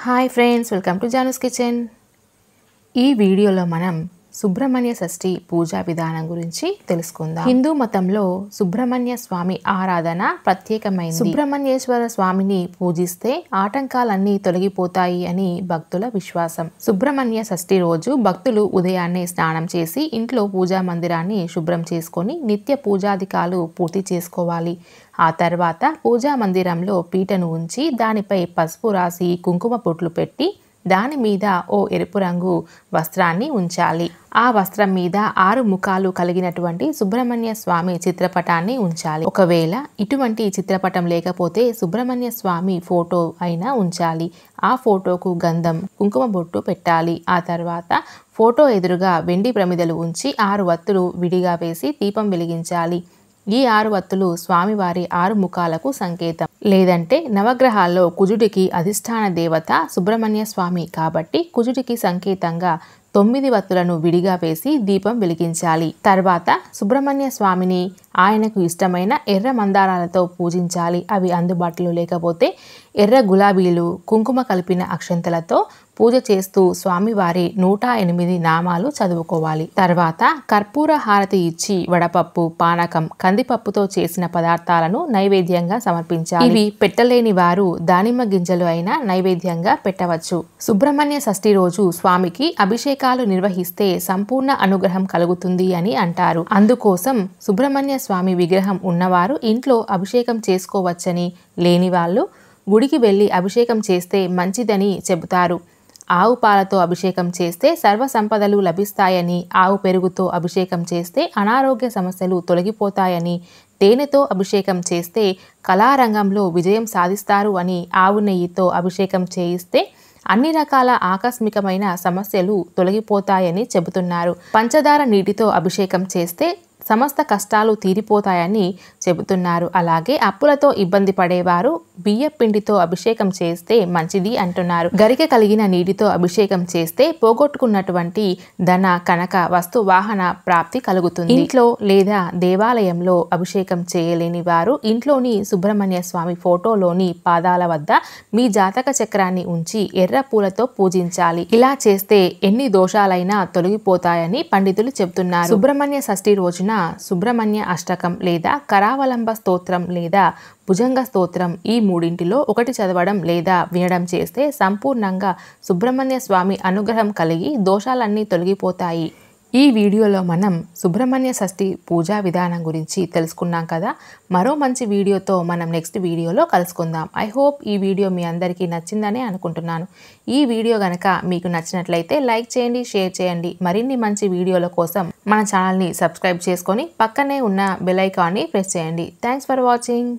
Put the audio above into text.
Hi friends, welcome to Janu's kitchen. ఈ వీడియోలో మనం సుబ్రహ్మణ్య షష్ఠి పూజా విధానం గురించి తెలుసుకుందాం. హిందూ మతంలో సుబ్రహ్మణ్య స్వామి ఆరాధన ప్రత్యేకమైనది. సుబ్రహ్మణ్యేశ్వర స్వామిని పూజిస్తే ఆటంకాలన్నీ తొలగిపోతాయి అని భక్తుల విశ్వాసం. సుబ్రహ్మణ్య షష్ఠి రోజు భక్తులు ఉదయాన్నే స్నానం చేసి ఇంట్లో పూజా మందిరాన్ని శుభ్రం చేసుకొని నిత్య పూజాధికాలు పూర్తి చేసుకోవాలి. ఆ తర్వాత పూజా మందిరంలో పీటను ఉంచి దానిపై పసుపు రాసి కుంకుమ పొట్లు పెట్టి దాని మీద ఓ ఎరుపు రంగు వస్త్రాన్ని ఉంచాలి. ఆ వస్త్రం మీద 6 ముఖాలు కలిగినటువంటి సుబ్రహ్మణ్య స్వామి చిత్రపటాన్ని ఉంచాలి. ఒకవేళ ఇటువంటి చిత్రపటం లేకపోతే సుబ్రహ్మణ్య స్వామి ఫోటో అయినా ఉంచాలి. ఆ ఫోటోకు గంధం కుంకుమ బొట్టు పెట్టాలి. ఆ తర్వాత ఫోటో ఎదురుగా వెండి ప్రమిదలు ఉంచి 6 వత్తులు విడిగా వేసి దీపం వెలిగించాలి. ఈ 6 వత్తులు స్వామివారి 6 ముఖాలకు సంకేతం. లేదంటే నవగ్రహాల్లో కుజుడికి అధిష్టాన దేవత సుబ్రహ్మణ్య స్వామి కాబట్టి కుజుడికి సంకేతంగా 9 వత్తులను విడిగా వేసి దీపం వెలిగించాలి. తర్వాత సుబ్రహ్మణ్య స్వామిని ఆయనకు ఇష్టమైన ఎర్ర మందారాలతో పూజించాలి. అవి అందుబాటులో లేకపోతే ఎర్ర గులాబీలు కుంకుమ కలిపిన అక్షంతలతో పూజ చేస్తూ స్వామివారి 108 నామాలు చదువుకోవాలి. తర్వాత కర్పూర హారతి ఇచ్చి వడపప్పు, పానకం, కందిపప్పుతో చేసిన పదార్థాలను నైవేద్యంగా సమర్పించాలి. ఇవి పెట్టలేని వారు దానిమ్మ గింజలు అయినా నైవేద్యంగా పెట్టవచ్చు. సుబ్రహ్మణ్య షష్ఠి రోజు స్వామికి అభిషేకాలు నిర్వహిస్తే సంపూర్ణ అనుగ్రహం కలుగుతుంది అని అంటారు. అందుకోసం సుబ్రహ్మణ్య స్వామి విగ్రహం ఉన్నవారు ఇంట్లో అభిషేకం చేసుకోవచ్చని, లేని వాళ్ళు గుడికి వెళ్ళి అభిషేకం చేస్తే మంచిదని చెబుతారు. ఆవు పాలతో అభిషేకం చేస్తే సర్వ సంపదలు లభిస్తాయని, ఆవు పెరుగుతో అభిషేకం చేస్తే అనారోగ్య సమస్యలు తొలగిపోతాయని, తేనెతో అభిషేకం చేస్తే కళారంగంలో విజయం సాధిస్తారు అని, ఆవు నెయ్యితో అభిషేకం చేయిస్తే అన్ని రకాల ఆకస్మికమైన సమస్యలు తొలగిపోతాయని చెబుతున్నారు. పంచదార నీటితో అభిషేకం చేస్తే సమస్త కష్టాలు తీరిపోతాయని చెబుతున్నారు. అలాగే అప్పులతో ఇబ్బంది పడేవారు బియ్యం పిండితో అభిషేకం చేస్తే మంచిది అంటున్నారు. గరిక కలిగిన నీటితో అభిషేకం చేస్తే పోగొట్టుకున్నటువంటి ధన కనక వస్తు వాహన ప్రాప్తి కలుగుతుంది. ఇంట్లో లేదా దేవాలయంలో అభిషేకం చేయలేని వారు ఇంట్లోని సుబ్రహ్మణ్య స్వామి ఫోటోలోని పాదాల వద్ద మీ జాతక చక్రాన్ని ఉంచి ఎర్ర పూలతో పూజించాలి. ఇలా చేస్తే ఎన్ని దోషాలైనా తొలగిపోతాయని పండితులు చెబుతున్నారు. సుబ్రహ్మణ్య షష్ఠి రోజున సుబ్రహ్మణ్య అష్టకం లేదా కరావలంబ స్తోత్రం లేదా భుజంగ స్తోత్రం ఈ మూడింటిలో ఒకటి చదవడం లేదా వినడం చేస్తే సంపూర్ణంగా సుబ్రహ్మణ్య స్వామి అనుగ్రహం కలిగి దోషాలన్నీ తొలగిపోతాయి. ఈ వీడియోలో మనం సుబ్రహ్మణ్య షష్ఠి పూజా విధానం గురించి తెలుసుకున్నాం కదా. మరో మంచి వీడియోతో మనం నెక్స్ట్ వీడియోలో కలుసుకుందాం. ఐ హోప్ ఈ వీడియో మీ అందరికీ నచ్చిందని అనుకుంటున్నాను. ఈ వీడియో కనుక మీకు నచ్చినట్లయితే లైక్ చేయండి, షేర్ చేయండి. మరిన్ని మంచి వీడియోల కోసం మన ఛానల్ని సబ్స్క్రైబ్ చేసుకొని పక్కనే ఉన్న బెల్ ఐకాన్ని ప్రెస్ చేయండి. Thanks for watching.